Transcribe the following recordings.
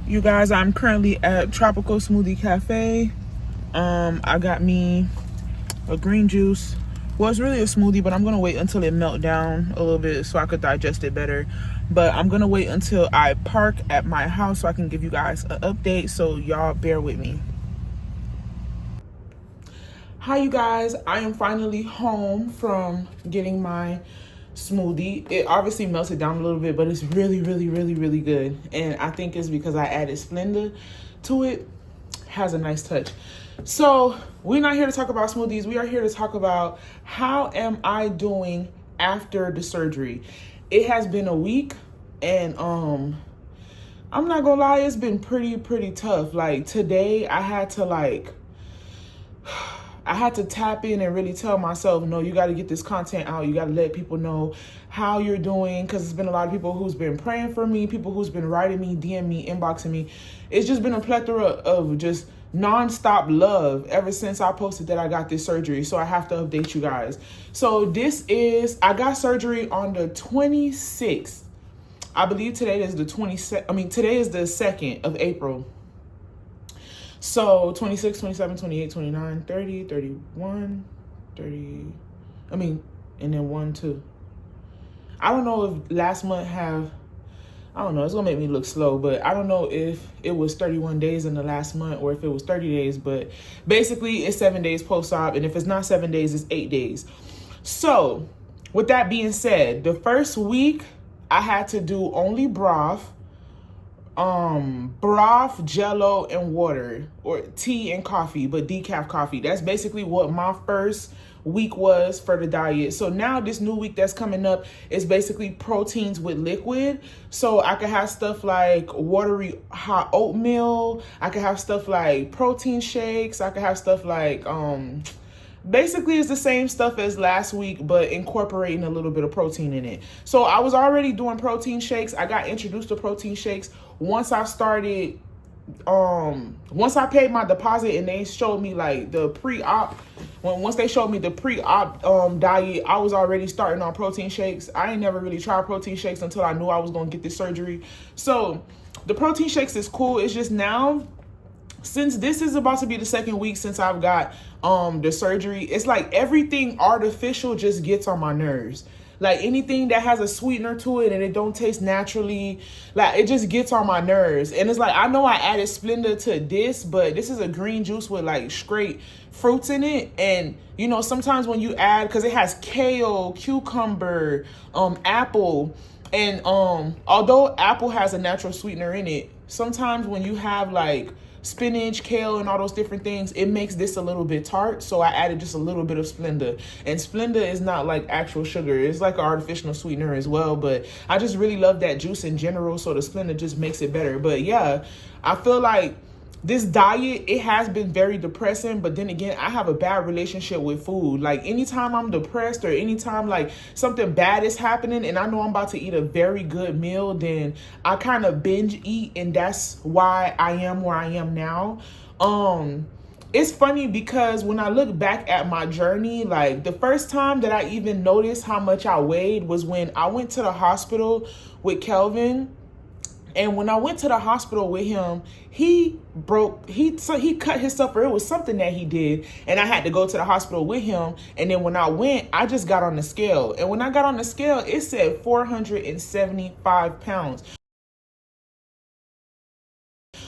You guys, I'm currently at Tropical Smoothie Cafe. I got me a green juice. Well, it's really a smoothie, but I'm gonna wait until it melt down a little bit so I could digest it better. But I'm gonna wait until I park at my house so I can give you guys an update, so y'all bear with me. Hi you guys, I am finally home from getting my smoothie. It obviously melted down a little bit, but it's really good. And I think it's because I added Splenda to it. Has a nice touch. So we're not here to talk about smoothies. We are here to talk about how am I doing after the surgery. It has been a week, and I'm not gonna lie, it's been pretty tough. Like today I had to tap in and really tell myself, no, you got to get this content out. You got to let people know how you're doing, because there's been a lot of people who's been praying for me, people who's been writing me, DM me, inboxing me. It's just been a plethora of just nonstop love ever since I posted that I got this surgery. So I have to update you guys. So I got surgery on the 26th. I believe today is the 2nd of April. So 26, 27, 28, 29, 30, 31, 30, and then 1, 2. I don't know if last month I don't know, it's gonna make me look slow, but I don't know if it was 31 days in the last month or if it was 30 days, but basically it's 7 days post-op, and if it's not 7 days, it's 8 days. So with that being said, the first week I had to do only broth, Jello, and water, or tea and coffee, but decaf coffee. That's basically what my first week was for the diet. So now this new week that's coming up is basically proteins with liquid. So I could have stuff like watery hot oatmeal. I could have stuff like protein shakes. I could have stuff like, basically it's the same stuff as last week, but incorporating a little bit of protein in it. So I was already doing protein shakes. I got introduced to protein shakes once I paid my deposit and they showed me like the pre-op. Once they showed me the pre-op diet, I was already starting on protein shakes. I ain't never really tried protein shakes until I knew I was gonna get this surgery. So the protein shakes is cool. It's just now, since this is about to be the second week since I've got the surgery, it's like everything artificial just gets on my nerves. Like anything that has a sweetener to it and it don't taste naturally, like it just gets on my nerves. And it's like, I know I added Splenda to this, but this is a green juice with like straight fruits in it. And you know, sometimes when you add, because it has kale, cucumber, apple, and although apple has a natural sweetener in it, sometimes when you have like spinach, kale, and all those different things, it makes this a little bit tart. So I added just a little bit of Splenda. And Splenda is not like actual sugar. It's like an artificial sweetener as well. But I just really love that juice in general. So the Splenda just makes it better. But yeah, I feel like this diet, it has been very depressing, but then again, I have a bad relationship with food. Like anytime I'm depressed or anytime like something bad is happening and I know I'm about to eat a very good meal, then I kind of binge eat, and that's why I am where I am now. It's funny because when I look back at my journey, like the first time that I even noticed how much I weighed was when I went to the hospital with Kelvin. And when I went to the hospital with him, he cut himself, or it was something that he did, and I had to go to the hospital with him. And then when I went, I just got on the scale. And when I got on the scale, it said 475 pounds.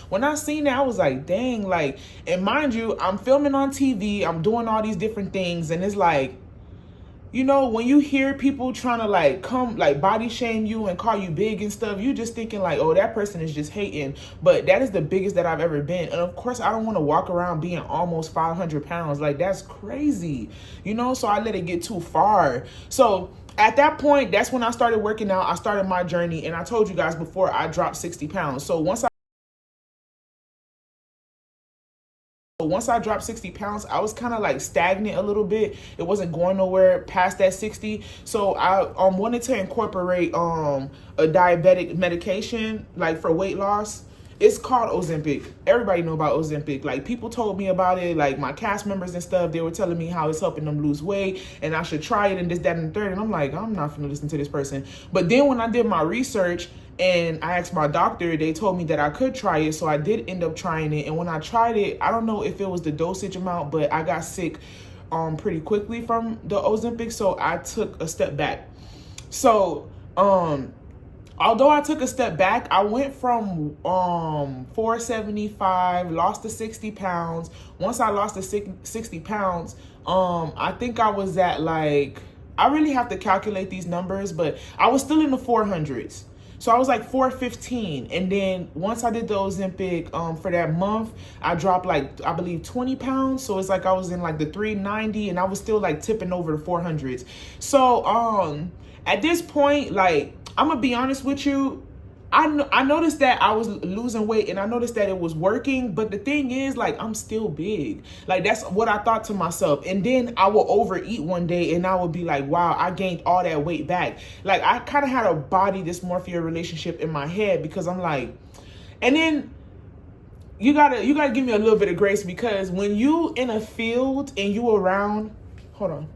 When I seen that, I was like, dang, like, and mind you, I'm filming on TV, I'm doing all these different things, and it's like, you know, when you hear people trying to like come like body shame you and call you big and stuff, you just thinking like, oh, that person is just hating. But that is the biggest that I've ever been. And of course, I don't want to walk around being almost 500 pounds. Like, that's crazy, you know? So I let it get too far. So at that point, that's when I started working out. I started my journey. And I told you guys before, I dropped 60 pounds. So once I dropped 60 pounds, I was kind of like stagnant a little bit. It wasn't going nowhere past that 60. So I wanted to incorporate a diabetic medication like for weight loss. It's called Ozempic. Everybody know about Ozempic. Like, people told me about it, like my cast members and stuff. They were telling me how it's helping them lose weight and I should try it and this, that, and the third. And I'm like, I'm not finna listen to this person. But then when I did my research, And I asked my doctor, they told me that I could try it. So I did end up trying it. And when I tried it, I don't know if it was the dosage amount, but I got sick pretty quickly from the Ozempic. So I took a step back. So, although I took a step back, I went from 475, lost the 60 pounds. Once I lost the 60 pounds, I think I was at like, I really have to calculate these numbers, but I was still in the 400s. So I was like 415. And then once I did the Ozempic for that month, I dropped like, I believe 20 pounds. So it's like I was in like the 390 and I was still like tipping over the 400s. So at this point, like, I'm gonna be honest with you, I noticed that I was losing weight and I noticed that it was working, but the thing is, like, I'm still big. Like, that's what I thought to myself. And then I will overeat one day and I will be like, wow, I gained all that weight back. Like, I kind of had a body dysmorphia relationship in my head because I'm like, and then you gotta give me a little bit of grace, because when you in a field and you around, hold on.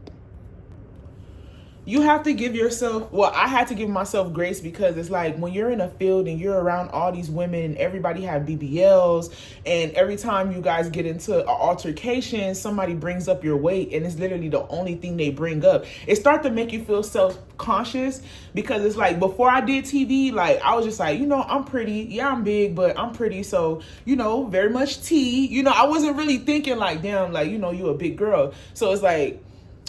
You have to give yourself, well, I had to give myself grace, because it's like when you're in a field and you're around all these women and everybody have BBLs, and every time you guys get into an altercation, somebody brings up your weight and it's literally the only thing they bring up. It starts to make you feel self-conscious, because it's like before I did TV, like I was just like, you know, I'm pretty. Yeah, I'm big, but I'm pretty. So, you know, very much tea. You know, I wasn't really thinking like, damn, like, you know, you a big girl. So it's like,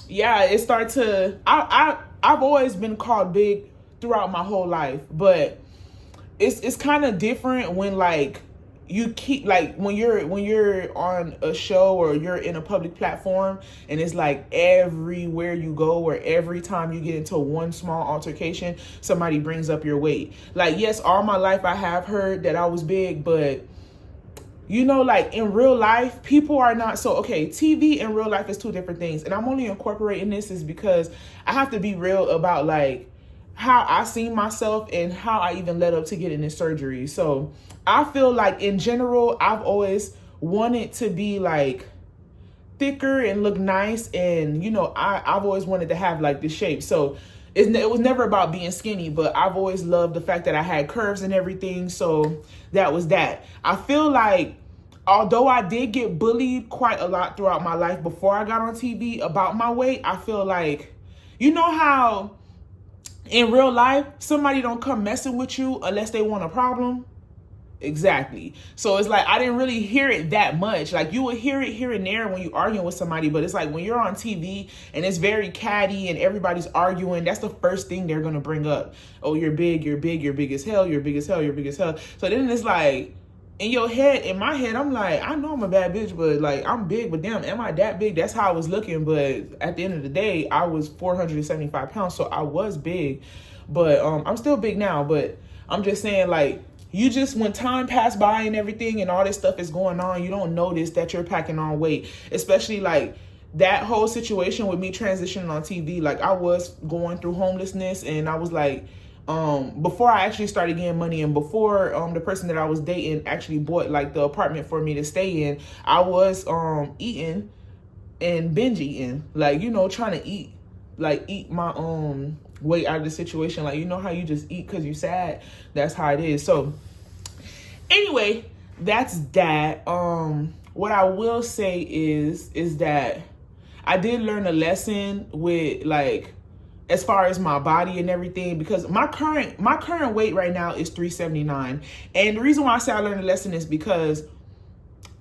yeah, it started to, I've always been called big throughout my whole life, but it's kind of different when like you keep, like when you're on a show or you're in a public platform and it's like everywhere you go or every time you get into one small altercation, somebody brings up your weight. Like, yes, all my life I have heard that I was big, but you know, like in real life, people are not so, okay, TV and real life is two different things. And I'm only incorporating this is because I have to be real about like how I seen myself and how I even led up to getting this surgery. So I feel like in general, I've always wanted to be like thicker and look nice. And, you know, I've always wanted to have like this shape. So it was never about being skinny, but I've always loved the fact that I had curves and everything. So that was that. I feel like, although I did get bullied quite a lot throughout my life before I got on TV about my weight, I feel like, you know how in real life, somebody don't come messing with you unless they want a problem? Exactly. So it's like I didn't really hear it that much. Like you would hear it here and there when you're arguing with somebody, but it's like when you're on TV and it's very catty and everybody's arguing, that's the first thing they're gonna bring up. Oh, you're big, you're big, you're big as hell, you're big as hell, you're big as hell. So then it's like in your head, in my head, I'm like, I know I'm a bad bitch, but like I'm big, but damn, am I that big? That's how I was looking. But at the end of the day, I was 475 pounds, so I was big. But I'm still big now, but I'm just saying, like, you just, when time passed by and everything and all this stuff is going on, you don't notice that you're packing on weight. Especially like that whole situation with me transitioning on TV. Like I was going through homelessness and I was like, before I actually started getting money and before the person that I was dating actually bought like the apartment for me to stay in, I was eating and binge eating. Like, you know, trying to eat my way out of the situation. Like, you know how you just eat because you're sad? That's how it is. So anyway, that's that. What I will say is that I did learn a lesson with, like, as far as my body and everything, because my current weight right now is 379. And the reason why I say I learned a lesson is because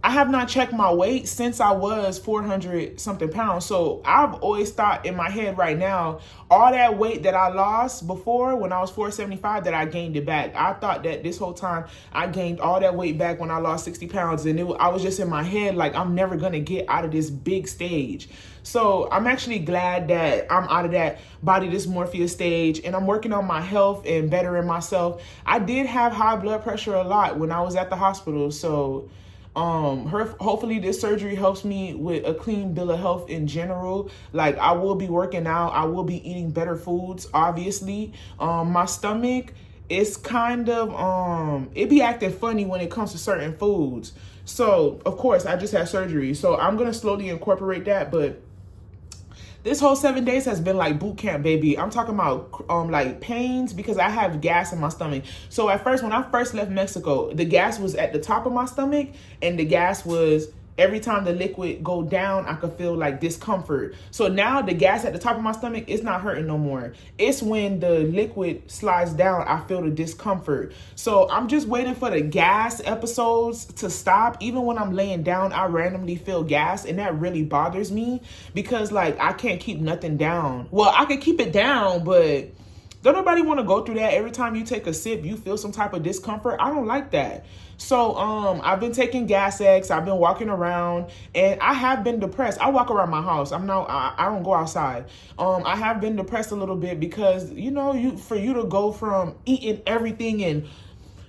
I have not checked my weight since I was 400 something pounds. So I've always thought in my head right now, all that weight that I lost before when I was 475, that I gained it back. I thought that this whole time I gained all that weight back when I lost 60 pounds. And I was just in my head like, I'm never going to get out of this big stage. So I'm actually glad that I'm out of that body dysmorphia stage and I'm working on my health and bettering myself. I did have high blood pressure a lot when I was at the hospital. So hopefully this surgery helps me with a clean bill of health in general. Like I will be working out, I will be eating better foods, obviously. My stomach is kind of it be acting funny when it comes to certain foods. So of course I just had surgery, so I'm gonna slowly incorporate that. But This whole 7 days has been like boot camp, baby. I'm talking about like pains because I have gas in my stomach. So at first, when I first left Mexico, the gas was at the top of my stomach, and the gas was every time the liquid go down, I could feel like discomfort. So now the gas at the top of my stomach, it's not hurting no more. It's when the liquid slides down, I feel the discomfort. So I'm just waiting for the gas episodes to stop. Even when I'm laying down, I randomly feel gas, and that really bothers me because like I can't keep nothing down. Well, I can keep it down, but don't nobody want to go through that. Every time you take a sip, you feel some type of discomfort. I don't like that. So I've been taking Gastric. I've been walking around, and I have been depressed. I walk around my house. I don't go outside. I have been depressed a little bit because, you know, for you to go from eating everything, and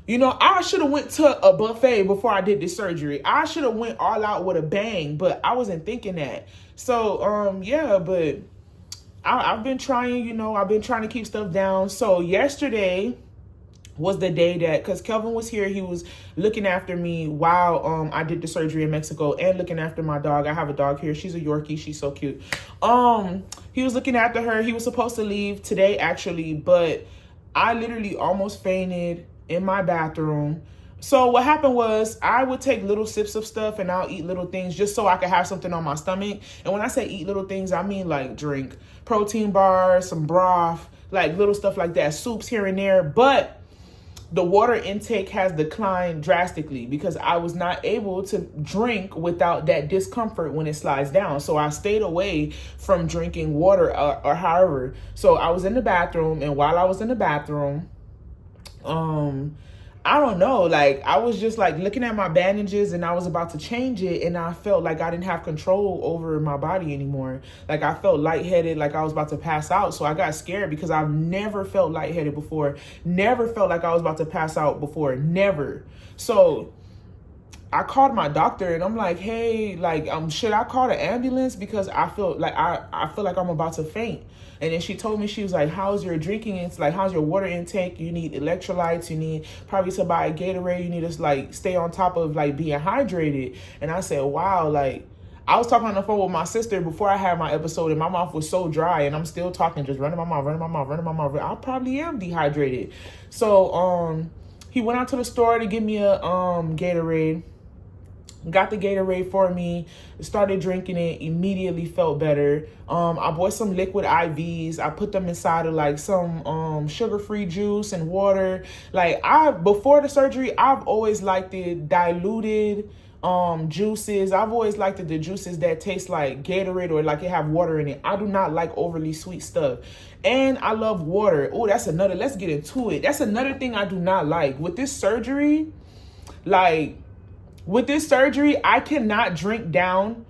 you know, I should have went to a buffet before I did this surgery. I should have went all out with a bang, but I wasn't thinking that. So yeah, but I've been trying, you know, I've been trying to keep stuff down. So yesterday was the day that, because Kelvin was here, he was looking after me while I did the surgery in Mexico, and looking after my dog. I have a dog here. She's a Yorkie. She's so cute. He was looking after her. He was supposed to leave today, actually, but I literally almost fainted in my bathroom. So what happened was I would take little sips of stuff, and I'll eat little things just so I could have something on my stomach. And when I say eat little things, I mean like drink protein bars, some broth, like little stuff like that, soups here and there. But the water intake has declined drastically because I was not able to drink without that discomfort when it slides down. So I stayed away from drinking water or however. So I was in the bathroom, and while I was in the bathroom, I don't know, like I was just like looking at my bandages, and I was about to change it, and I felt like I didn't have control over my body anymore. Like I felt lightheaded, like I was about to pass out. So I got scared because I've never felt lightheaded before, never felt like I was about to pass out before, never. So I called my doctor, and I'm like, hey, like should I call the ambulance because I feel like I feel like I'm about to faint. And then she told me, she was like, how's your drinking? It's like, how's your water intake? You need electrolytes. You need probably to buy a Gatorade. You need to like stay on top of like being hydrated. And I said, wow, like I was talking on the phone with my sister before I had my episode, and my mouth was so dry, and I'm still talking, just running my mouth. I probably am dehydrated. So he went out to the store to give me a Gatorade. Got the Gatorade for me, started drinking it, immediately felt better. I bought some liquid IVs. I put them inside of like some sugar-free juice and water. Like before the surgery, I've always liked the diluted juices. I've always liked the juices that taste like Gatorade or like it have water in it. I do not like overly sweet stuff. And I love water. Oh, let's get into it. That's another thing I do not like. With this surgery, I cannot drink down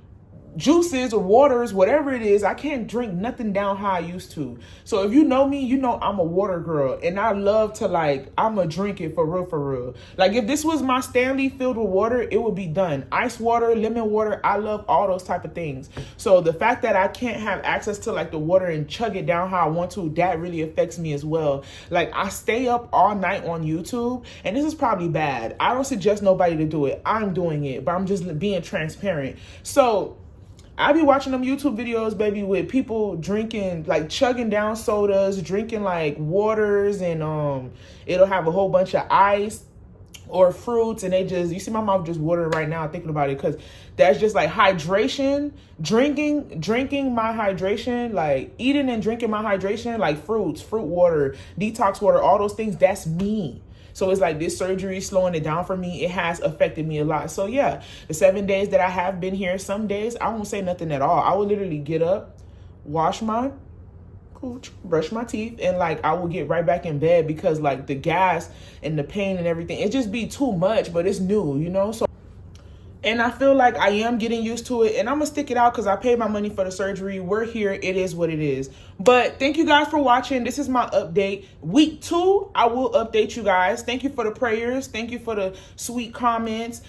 juices or waters, whatever it is. I can't drink nothing down how I used to. So if you know me, you know I'm a water girl, and I love to I'ma drink it for real. Like if this was my Stanley filled with water, it would be done. Ice water, lemon water, I love all those type of things. So the fact that I can't have access to like the water and chug it down how I want to, that really affects me as well. Like I stay up all night on YouTube, and this is probably bad. I don't suggest nobody to do it. I'm doing it, but I'm just being transparent. So I be watching them YouTube videos, baby, with people drinking, like chugging down sodas, drinking like waters, and it'll have a whole bunch of ice or fruits, and you see my mouth just watering right now thinking about it, because that's just like hydration, drinking my hydration, like eating and drinking my hydration, like fruits, fruit water, detox water, all those things, that's me. So it's like this surgery is slowing it down for me. It has affected me a lot. So yeah, the 7 days that I have been here, some days I won't say nothing at all. I will literally get up, wash my cooch, brush my teeth, and like I will get right back in bed because like the gas and the pain and everything, it just be too much, but it's new, you know? So, and I feel like I am getting used to it, and I'm going to stick it out because I paid my money for the surgery. We're here. It is what it is. But thank you guys for watching. This is my update. Week 2, I will update you guys. Thank you for the prayers. Thank you for the sweet comments.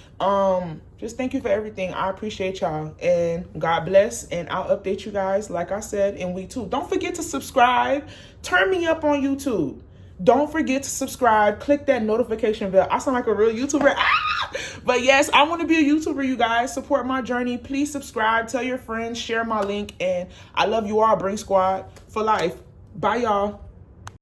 Just thank you for everything. I appreciate y'all, and God bless. And I'll update you guys, like I said, in week 2. Don't forget to subscribe. Turn me up on YouTube. Don't forget to subscribe. Click that notification bell. I sound like a real YouTuber. But yes, I want to be a YouTuber, you guys. Support my journey. Please subscribe. Tell your friends. Share my link. And I love you all. Bring Squad for life. Bye, y'all.